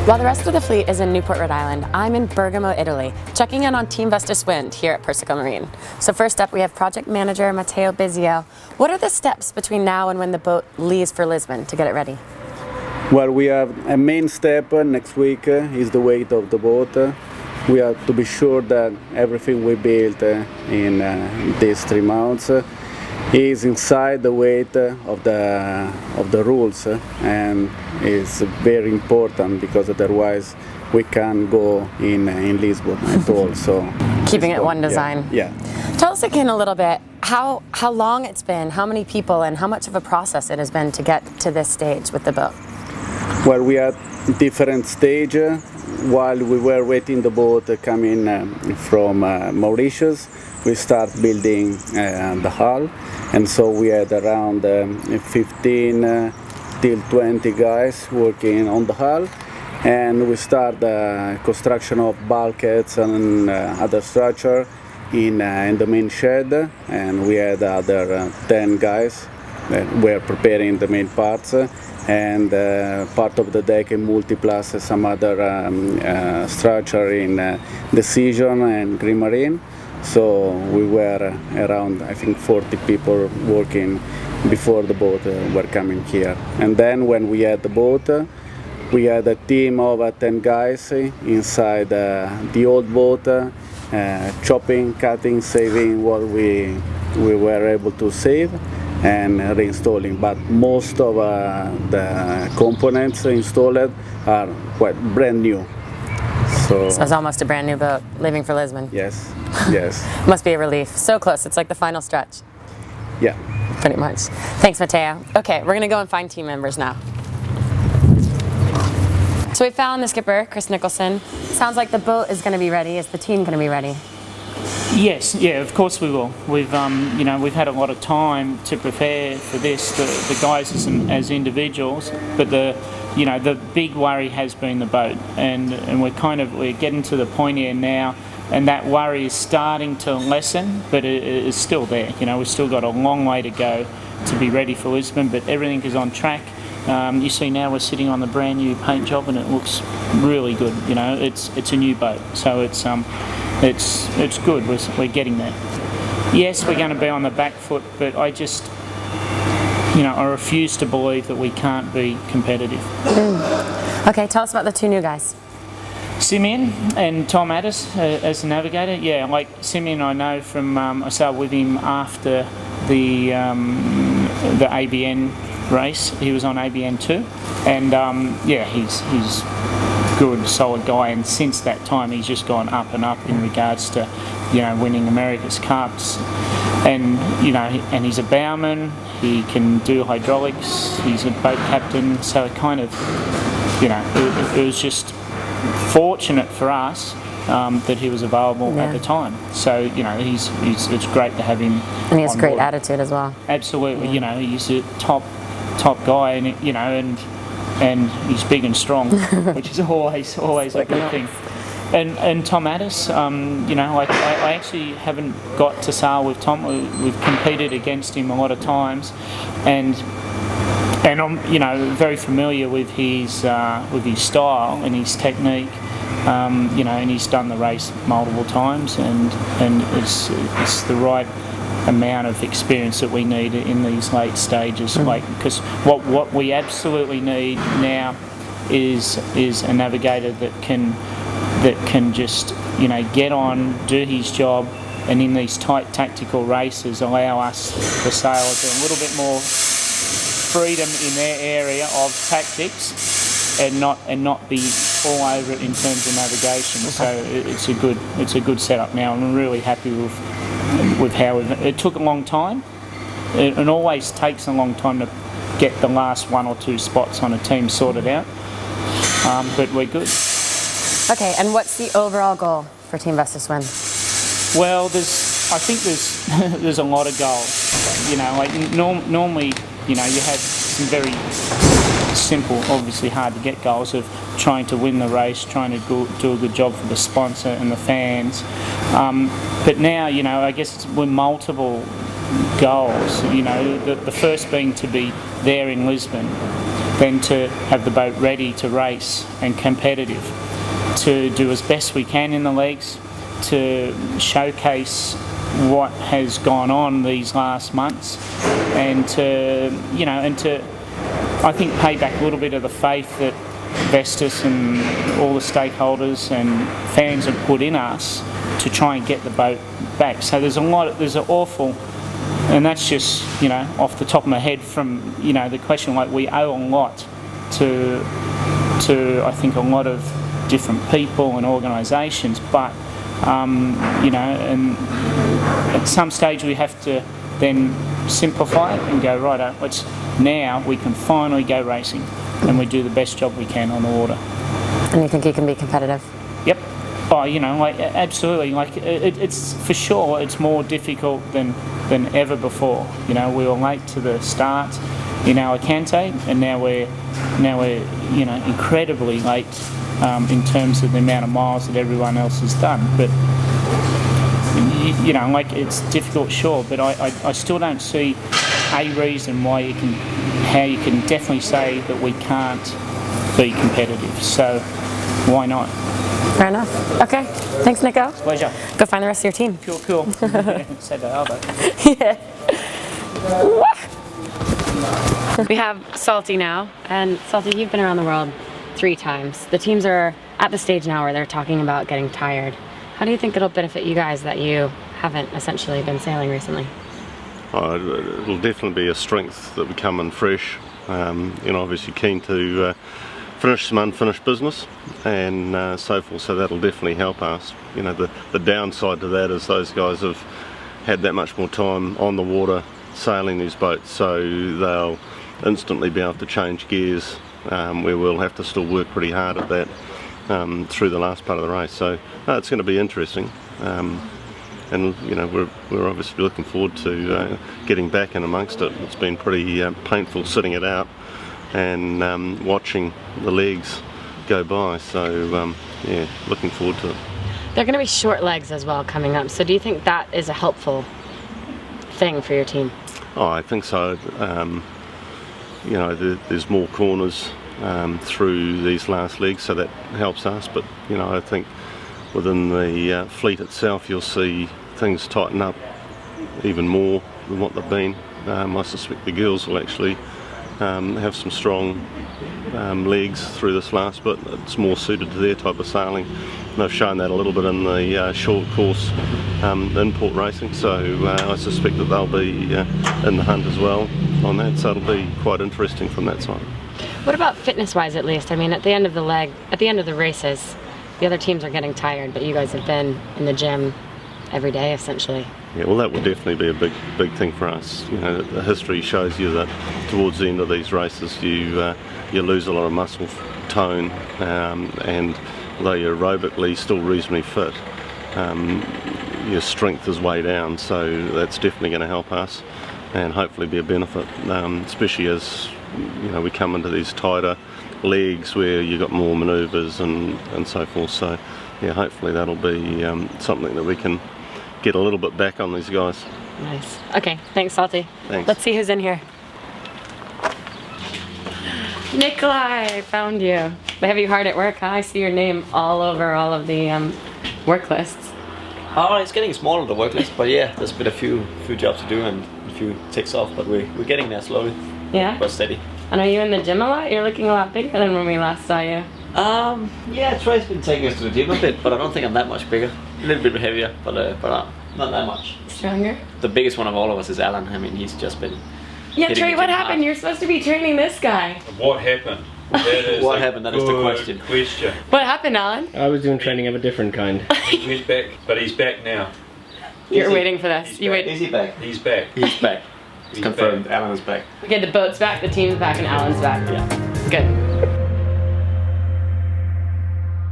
While the rest of the fleet is in Newport, Rhode Island, I'm in Bergamo, Italy, checking in on Team Vestas Wind here at Persico Marine. So first up, we have Project Manager Matteo Bizio. What are the steps between now and when the boat leaves for Lisbon to get it ready? Well, we have a main step next week is the weight of the boat. We have to be sure that everything we built in these 3 months is inside the weight of the rules, and is very important because otherwise we can't go in Lisbon at all. So keeping it one design. Yeah. Tell us again a little bit how long it's been, how many people, and how much of a process it has been to get to this stage with the boat. Well, we had different stage. While we were waiting the boat coming from Mauritius, we start building the hull, and so we had around 15 till 20 guys working on the hull, and we start the construction of bulkheads and other structure in the main shed, and we had other 10 guys that were preparing the main parts, and part of the deck in Multiplus, some other structure in Decision and Green Marine. So we were around, I think, 40 people working before the boat were coming here. And then when we had the boat, we had a team of 10 guys inside the old boat, chopping, cutting, saving what we were able to save, and reinstalling. But most of the components installed are quite brand new. So it's almost a brand new boat leaving for Lisbon. Yes, yes. Must be a relief. So close. It's like the final stretch. Yeah. Pretty much. Thanks, Matteo. Okay, we're going to go and find team members now. So we found the skipper, Chris Nicholson. Sounds like the boat is going to be ready. Is the team going to be ready? Yes, yeah, of course we will. We've we've had a lot of time to prepare for this. The guys as individuals, but the big worry has been the boat, and we're getting to the point here now, and that worry is starting to lessen, but it is still there. We've still got a long way to go to be ready for Lisbon, but everything is on track. You see now we're sitting on the brand new paint job, and it looks really good. It's a new boat, so it's good. We're getting there. Yes, we're going to be on the back foot, but I just, I refuse to believe that we can't be competitive. Okay, tell us about the 2 new guys. Simeon and Tom Addis as the navigator. Yeah, like Simeon, I know from I started with him after the ABN race. He was on ABN too, and yeah, he's good, solid guy, and since that time he's just gone up and up in regards to winning America's Cups, and and he's a bowman. He can do hydraulics. He's a boat captain, so it kind of it was just fortunate for us that he was available at the time. So it's great to have him. And he has on great board. Attitude as well. Absolutely, he's a top guy, and he's big and strong, which is always a good thing. And Tom Addis, I actually haven't got to sail with Tom. We've competed against him a lot of times, and I'm very familiar with his style and his technique. And he's done the race multiple times, and it's the right amount of experience that we need in these late stages. Because what we absolutely need now is a navigator that can just get on, do his job, and in these tight tactical races allow us, the sailors, a little bit more freedom in their area of tactics, and not be all over it in terms of navigation. So it's a good setup now, and I'm really happy with how it took a long time. It always takes a long time to get the last 1 or 2 spots on a team sorted out, but we're good. Okay, and what's the overall goal for Team Vestas Wind? Well, I think there's a lot of goals. Normally, you have some very simple, obviously hard to get goals of trying to win the race, trying to do a good job for the sponsor and the fans. But now, I guess we're multiple goals. The first being to be there in Lisbon. then to have the boat ready to race and competitive, to do as best we can in the legs, to showcase what has gone on these last months, and to I think pay back a little bit of the faith that Vestas and all the stakeholders and fans have put in us to try and get the boat back. So there's an awful, and that's just off the top of my head from the question, like we owe a lot to I think a lot of different people and organisations, but and at some stage we have to then simplify it and go, right, now we can finally go racing and we do the best job we can on the water. And you think you can be competitive? Yep. Oh, absolutely. Like it's for sure, it's more difficult than ever before. We were late to the start in Alicante, and now we're incredibly late in terms of the amount of miles that everyone else has done. But it's difficult, sure, but I still don't see a reason how you can definitely say that we can't be competitive. So why not? Fair enough. Okay. Thanks, Nico. Pleasure. Go find the rest of your team. Cool. Said they are, though. Yeah. We have Salty now, and Salty, you've been around the world 3 times. The teams are at the stage now where they're talking about getting tired. How do you think it'll benefit you guys that you haven't essentially been sailing recently? It'll definitely be a strength that we come in fresh. Obviously keen to finish some unfinished business and so forth, so that'll definitely help us. The downside to that is those guys have had that much more time on the water sailing these boats, so they'll instantly be able to change gears, where we'll have to still work pretty hard at that through the last part of the race. So it's going to be interesting, and we're obviously looking forward to getting back in amongst it. It's been pretty painful sitting it out and watching the legs go by, so looking forward to it. They're going to be short legs as well coming up, so do you think that is a helpful thing for your team? Oh, I think so. There's more corners through these last legs, so that helps us, but I think within the fleet itself you'll see things tighten up even more than what they've been. I suspect the girls will actually have some strong legs through this last bit. It's more suited to their type of sailing. They've shown that a little bit in the short course import racing, so I suspect that they'll be in the hunt as well on that, so it'll be quite interesting from that side. What about fitness-wise, at least? I mean, at the end of the races, the other teams are getting tired, but you guys have been in the gym every day, essentially. Yeah, well, that will definitely be a big thing for us. The history shows you that towards the end of these races, you lose a lot of muscle tone, and although you're aerobically still reasonably fit, your strength is way down. So that's definitely going to help us, and hopefully be a benefit, especially as we come into these tighter legs where you've got more manoeuvres and so forth. So yeah, hopefully that'll be something that we can get a little bit back on these guys. Nice. Okay, thanks, Salty. Thanks. Let's see who's in here. Nikolai, found you. But have you hard at work, huh? I see your name all over all of the work lists. Oh, it's getting smaller, the work list, but yeah, there's been a few jobs to do and a few ticks off, but we're getting there slowly. Yeah? But steady. And are you in the gym a lot? You're looking a lot bigger than when we last saw you. Yeah, Trey's been taking us to the gym a bit, but I don't think I'm that much bigger. A little bit heavier, but not that much. Stronger? The biggest one of all of us is Alan. I mean, he's just been... Yeah, Trey, what happened? Hard. You're supposed to be training this guy. What happened? That is what happened? That is the question. What happened, Alan? I was doing training of a different kind. He went back, but he's back now. You're waiting for this. You wait. Is he back? He's back. He's back. It's confirmed. Alan is back. Okay, the boat's back, the team's back, and Alan's back. Yeah. Good.